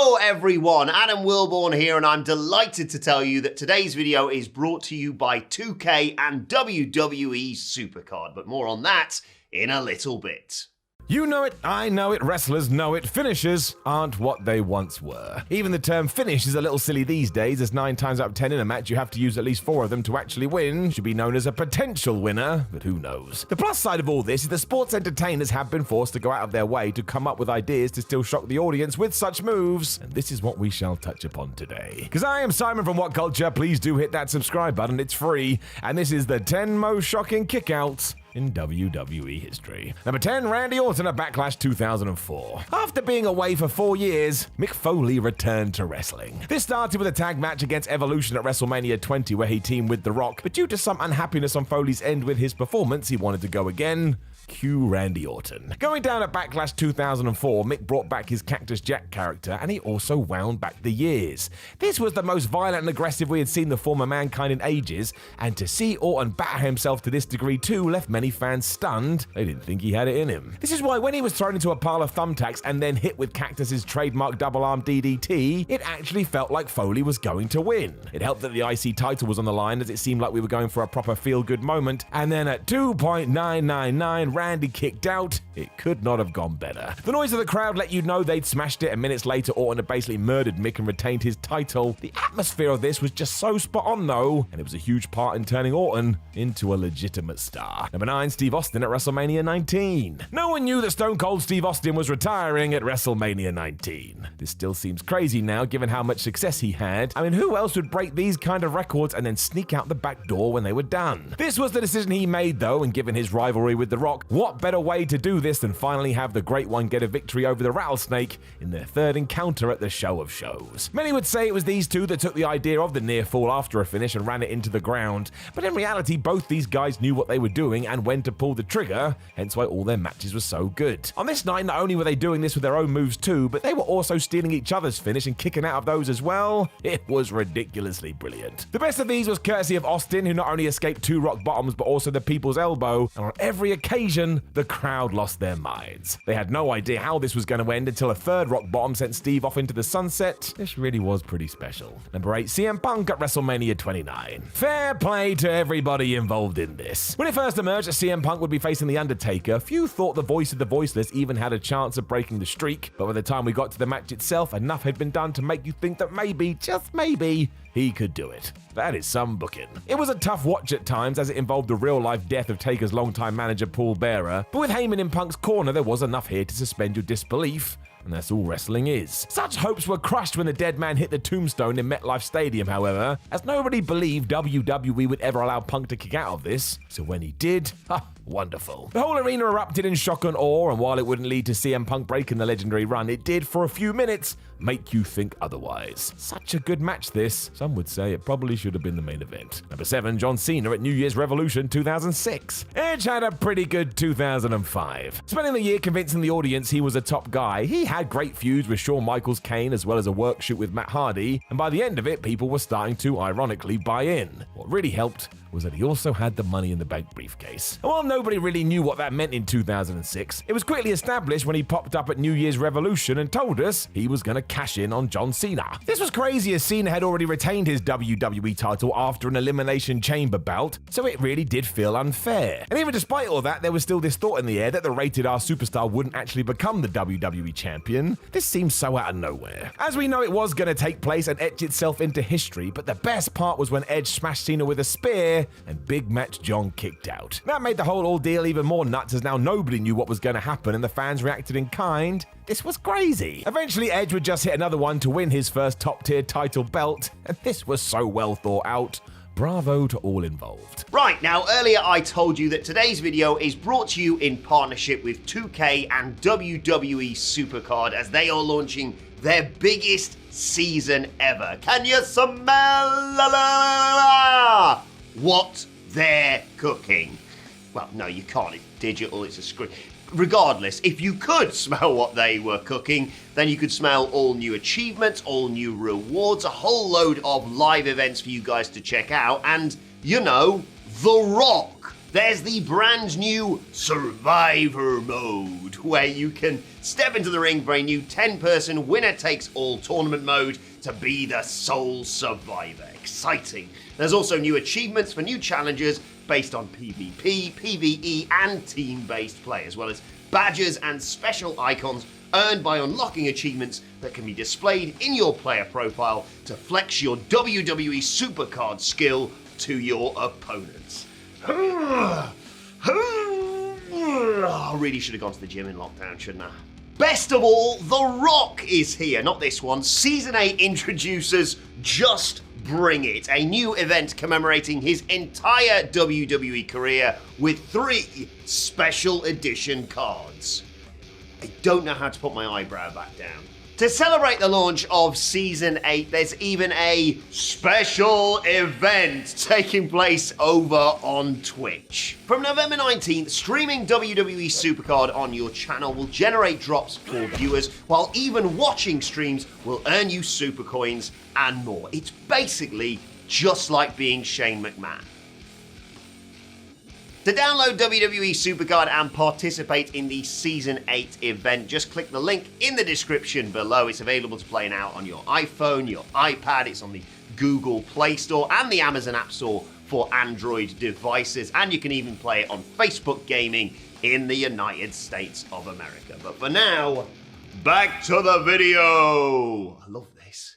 Hello everyone, Adam Wilborn here, and I'm delighted to tell you that today's video is brought to you by 2K and WWE Supercard, but more on that in a little bit. You know it, I know it, wrestlers know it, finishers aren't what they once were. Even the term finish is a little silly these days, as 9 times out of 10 in a match you have to use at least 4 of them to actually win. Should be known as a potential winner, but who knows. The plus side of all this is that sports entertainers have been forced to go out of their way to come up with ideas to still shock the audience with such moves, and this is what we shall touch upon today. Because I am Simon from What Culture, please do hit that subscribe button, it's free, and this is the 10 most shocking kickouts in WWE history. Number 10, Randy Orton at Backlash 2004. After being away for 4 years, Mick Foley returned to wrestling. This started with a tag match against Evolution at WrestleMania 20 where he teamed with The Rock, but due to some unhappiness on Foley's end with his performance, he wanted to go again. Cue Randy Orton. Going down at Backlash 2004, Mick brought back his Cactus Jack character, and he also wound back the years. This was the most violent and aggressive we had seen the former Mankind in ages, and to see Orton batter himself to this degree too left many fans stunned. They didn't think he had it in him. This is why when he was thrown into a pile of thumbtacks and then hit with Cactus's trademark double-arm DDT, it actually felt like Foley was going to win. It helped that the IC title was on the line, as it seemed like we were going for a proper feel-good moment, and then at 2.999, Randy kicked out. It could not have gone better. The noise of the crowd let you know they'd smashed it, and minutes later Orton had basically murdered Mick and retained his title. The atmosphere of this was just so spot on though, and it was a huge part in turning Orton into a legitimate star. Number 9, Steve Austin at WrestleMania 19. No one knew that Stone Cold Steve Austin was retiring at WrestleMania 19. This still seems crazy now given how much success he had. I mean, who else would break these kind of records and then sneak out the back door when they were done? This was the decision he made though, and given his rivalry with The Rock, what better way to do this than finally have the Great One get a victory over the Rattlesnake in their third encounter at the Show of Shows. Many would say it was these two that took the idea of the near fall after a finish and ran it into the ground, but in reality both these guys knew what they were doing and when to pull the trigger, hence why all their matches were so good. On this night, not only were they doing this with their own moves too, but they were also stealing each other's finish and kicking out of those as well. It was ridiculously brilliant. The best of these was courtesy of Austin, who not only escaped 2 rock bottoms but also the People's Elbow, and on every occasion the crowd lost their minds. They had no idea how this was going to end until a 3rd rock bottom sent Steve off into the sunset. This really was pretty special. Number 8, CM Punk at WrestleMania 29. Fair play to everybody involved in this. When it first emerged that CM Punk would be facing The Undertaker, few thought the voice of the voiceless even had a chance of breaking the streak, but by the time we got to the match itself, enough had been done to make you think that maybe, just maybe, he could do it. That is some booking. It was a tough watch at times as it involved the real-life death of Taker's longtime manager Paul Bearer, but with Heyman in Punk's corner there was enough here to suspend your disbelief. And that's all wrestling is. Such hopes were crushed when the dead man hit the tombstone in MetLife Stadium, however, as nobody believed WWE would ever allow Punk to kick out of this. So when he did, wonderful. The whole arena erupted in shock and awe, and while it wouldn't lead to CM Punk breaking the legendary run, it did, for a few minutes, make you think otherwise. Such a good match this. Some would say it probably should have been the main event. Number 7, John Cena at New Year's Revolution 2006. Edge had a pretty good 2005. Spending the year convincing the audience he was a top guy, he had great feuds with Shawn Michaels, Kane, as well as a work shoot with Matt Hardy, and by the end of it, people were starting to, ironically, buy in. What really helped was that he also had the Money in the Bank briefcase. And while nobody really knew what that meant in 2006, it was quickly established when he popped up at New Year's Revolution and told us he was going to cash in on John Cena. This was crazy as Cena had already retained his WWE title after an Elimination Chamber bout, so it really did feel unfair. And even despite all that, there was still this thought in the air that the Rated R superstar wouldn't actually become the WWE champion. This seems so out of nowhere. As we know, it was going to take place and etch itself into history, but the best part was when Edge smashed Cena with a spear and Big Match John kicked out. That made the whole ordeal even more nuts, as now nobody knew what was going to happen and the fans reacted in kind. This was crazy. Eventually Edge would just hit another one to win his first top-tier title belt, and this was so well thought out. Bravo to all involved. Right, now earlier I told you that today's video is brought to you in partnership with 2K and WWE Supercard, as they are launching their biggest season ever. Can you smell what they're cooking? Well, no, you can't. It's digital, it's a screen. Regardless, if you could smell what they were cooking, then you could smell all new achievements, all new rewards, a whole load of live events for you guys to check out, and, you know, The Rock there's the brand new Survivor mode, where you can step into the ring for a new 10-person winner-takes-all tournament mode to be the sole survivor. Exciting. There's also new achievements for new challenges based on PvP, PvE, and team-based play, as well as badges and special icons earned by unlocking achievements that can be displayed in your player profile to flex your WWE Supercard skill to your opponents. I really should have gone to the gym in lockdown, shouldn't I? Best of all, The Rock is here. Not this one. Season 8 introduces Just Bring It, a new event commemorating his entire WWE career with 3 special edition cards. I don't know how to put my eyebrow back down. To celebrate the launch of Season 8, there's even a special event taking place over on Twitch. From November 19th, streaming WWE Supercard on your channel will generate drops for viewers, while even watching streams will earn you super coins and more. It's basically just like being Shane McMahon. To download WWE Supercard and participate in the Season 8 event, just click the link in the description below. It's available to play now on your iPhone, your iPad, it's on the Google Play Store and the Amazon App Store for Android devices, and you can even play it on Facebook Gaming in the United States of America. But for now, back to the video. I love this.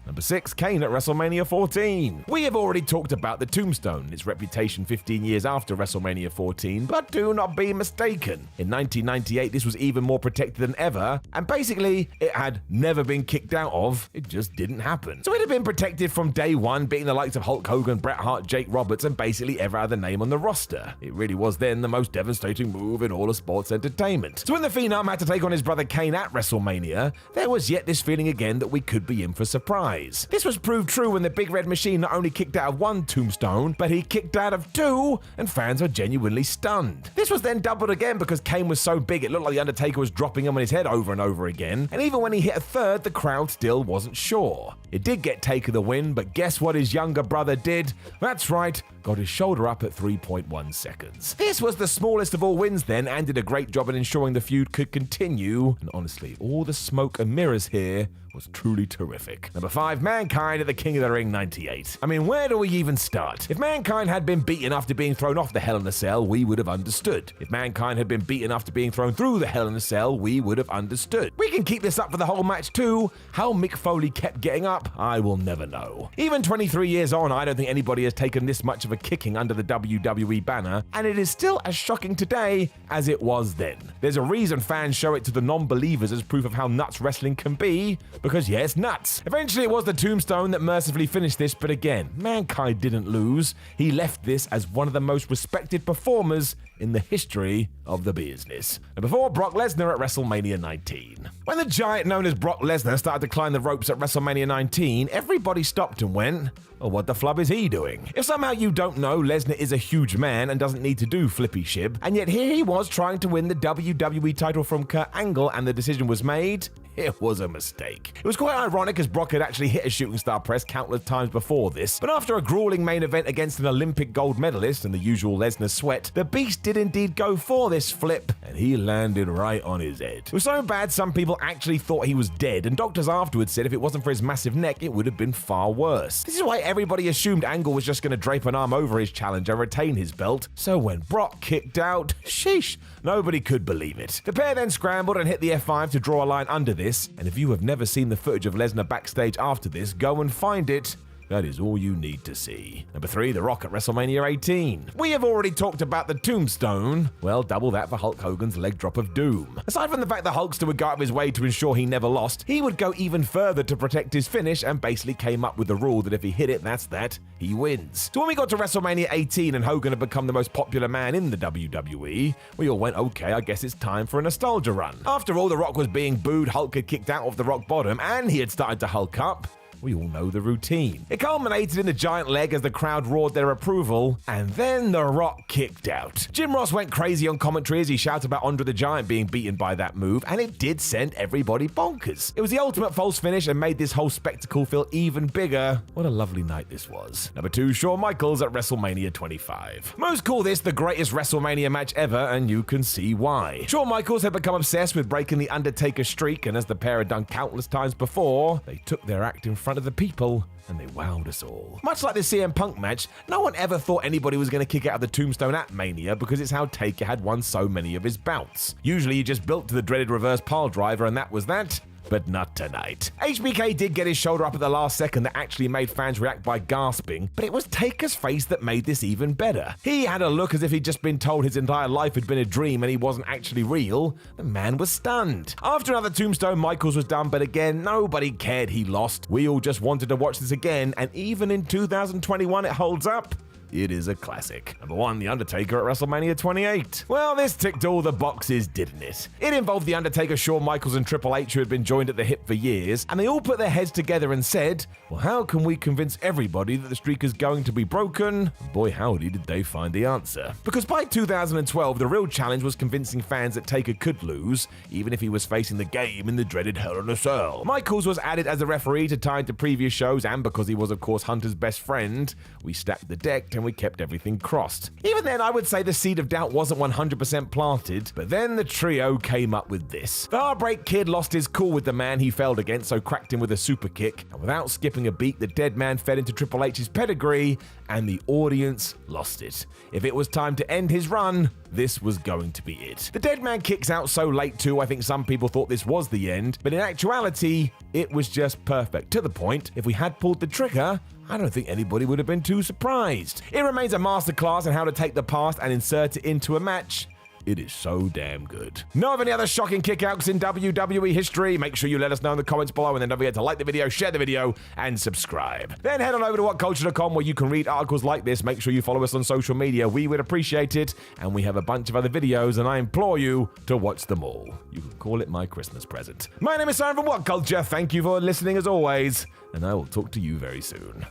Number 6, Kane at WrestleMania 14. We have already talked about the tombstone and its reputation 15 years after WrestleMania 14, but do not be mistaken. In 1998, this was even more protected than ever, and basically, it had never been kicked out of. It just didn't happen. So it had been protected from day one, beating the likes of Hulk Hogan, Bret Hart, Jake Roberts, and basically every other name on the roster. It really was then the most devastating move in all of sports entertainment. So when the Phenom had to take on his brother Kane at WrestleMania, there was yet this feeling again that we could be in for a surprise. This was proved true when the Big Red Machine not only kicked out of 1 tombstone, but he kicked out of 2, and fans were genuinely stunned. This was then doubled again because Kane was so big it looked like the Undertaker was dropping him on his head over and over again, and even when he hit a 3rd, the crowd still wasn't sure. It did get Taker the win, but guess what his younger brother did? That's right, got his shoulder up at 3.1 seconds. This was the smallest of all wins then, and did a great job in ensuring the feud could continue, and honestly, all the smoke and mirrors here was truly terrific. Number 5, Mankind at the King of the Ring 98. I mean, where do we even start? If Mankind had been beaten after being thrown off the Hell in a Cell, we would have understood. If Mankind had been beaten after being thrown through the Hell in a Cell, we would have understood. We can keep this up for the whole match too. How Mick Foley kept getting up, I will never know. Even 23 years on, I don't think anybody has taken this much of a kicking under the WWE banner, and it is still as shocking today as it was then. There's a reason fans show it to the non-believers as proof of how nuts wrestling can be, because yeah, it's nuts. Eventually it was the tombstone that mercifully finished this, but again, Mankind didn't lose. He left this as one of the most respected performers in the history of the business. And before, Brock Lesnar at WrestleMania 19. When the giant known as Brock Lesnar started to climb the ropes at WrestleMania 19, everybody stopped and went, oh, what the flub is he doing? If somehow you don't know, Lesnar is a huge man and doesn't need to do flippy shib, and yet here he was trying to win the WWE title from Kurt Angle, and the decision was made. It was a mistake. It was quite ironic as Brock had actually hit a shooting star press countless times before this, but after a grueling main event against an Olympic gold medalist and the usual Lesnar sweat, the Beast did indeed go for this flip, and he landed right on his head. It was so bad some people actually thought he was dead, and doctors afterwards said if it wasn't for his massive neck, it would have been far worse. This is why everybody assumed Angle was just going to drape an arm over his challenger and retain his belt, so when Brock kicked out, sheesh, nobody could believe it. The pair then scrambled and hit the F5 to draw a line under this, and if you have never seen the footage of Lesnar backstage after this, go and find it. That is all you need to see. Number 3, The Rock at WrestleMania 18. We have already talked about the tombstone. Well, double that for Hulk Hogan's leg drop of doom. Aside from the fact that Hulkster would go out of his way to ensure he never lost, he would go even further to protect his finish and basically came up with the rule that if he hit it, that's that, he wins. So when we got to WrestleMania 18 and Hogan had become the most popular man in the WWE, we all went, okay, I guess it's time for a nostalgia run. After all, The Rock was being booed, Hulk had kicked out of the rock bottom, and he had started to Hulk up. We all know the routine. It culminated in the giant leg as the crowd roared their approval, and then The Rock kicked out. Jim Ross went crazy on commentary as he shouted about Andre the Giant being beaten by that move, and it did send everybody bonkers. It was the ultimate false finish and made this whole spectacle feel even bigger. What a lovely night this was. Number 2, Shawn Michaels at WrestleMania 25. Most call this the greatest WrestleMania match ever, and you can see why. Shawn Michaels had become obsessed with breaking the Undertaker streak, and as the pair had done countless times before, they took their act in front of the people and they wowed us all. Much like the CM Punk match, no one ever thought anybody was going to kick out of the Tombstone at Mania because it's how Taker had won so many of his bouts. Usually you just built to the dreaded reverse pile driver and that was that. But not tonight. HBK did get his shoulder up at the last second that actually made fans react by gasping, but it was Taker's face that made this even better. He had a look as if he'd just been told his entire life had been a dream and he wasn't actually real. The man was stunned. After another Tombstone, Michaels was done, but again, nobody cared he lost. We all just wanted to watch this again, and even in 2021 it holds up. It is a classic. Number 1, The Undertaker at WrestleMania 28. Well, this ticked all the boxes, didn't it? It involved The Undertaker, Shawn Michaels, and Triple H, who had been joined at the hip for years, and they all put their heads together and said, well, how can we convince everybody that the streak is going to be broken? And boy, howdy did they find the answer. Because by 2012, the real challenge was convincing fans that Taker could lose, even if he was facing the Game in the dreaded Hell in a Cell. Michaels was added as a referee to tie into previous shows, and because he was, of course, Hunter's best friend, we stacked the deck and we kept everything crossed. Even then, I would say the seed of doubt wasn't 100% planted, but then the trio came up with this. The Heartbreak Kid lost his cool with the man he failed against, so cracked him with a super kick, and without skipping a beat, the dead man fed into Triple H's pedigree, and the audience lost it. If it was time to end his run, this was going to be it. The dead man kicks out so late too, I think some people thought this was the end, but in actuality, it was just perfect. To the point, if we had pulled the trigger, I don't think anybody would have been too surprised. It remains a masterclass in how to take the past and insert it into a match. It is so damn good. Know of any other shocking kickouts in WWE history? Make sure you let us know in the comments below, and then don't forget to like the video, share the video, and subscribe. Then head on over to whatculture.com where you can read articles like this. Make sure you follow us on social media. We would appreciate it, and we have a bunch of other videos, and I implore you to watch them all. You can call it my Christmas present. My name is Simon from What Culture. Thank you for listening as always, and I will talk to you very soon.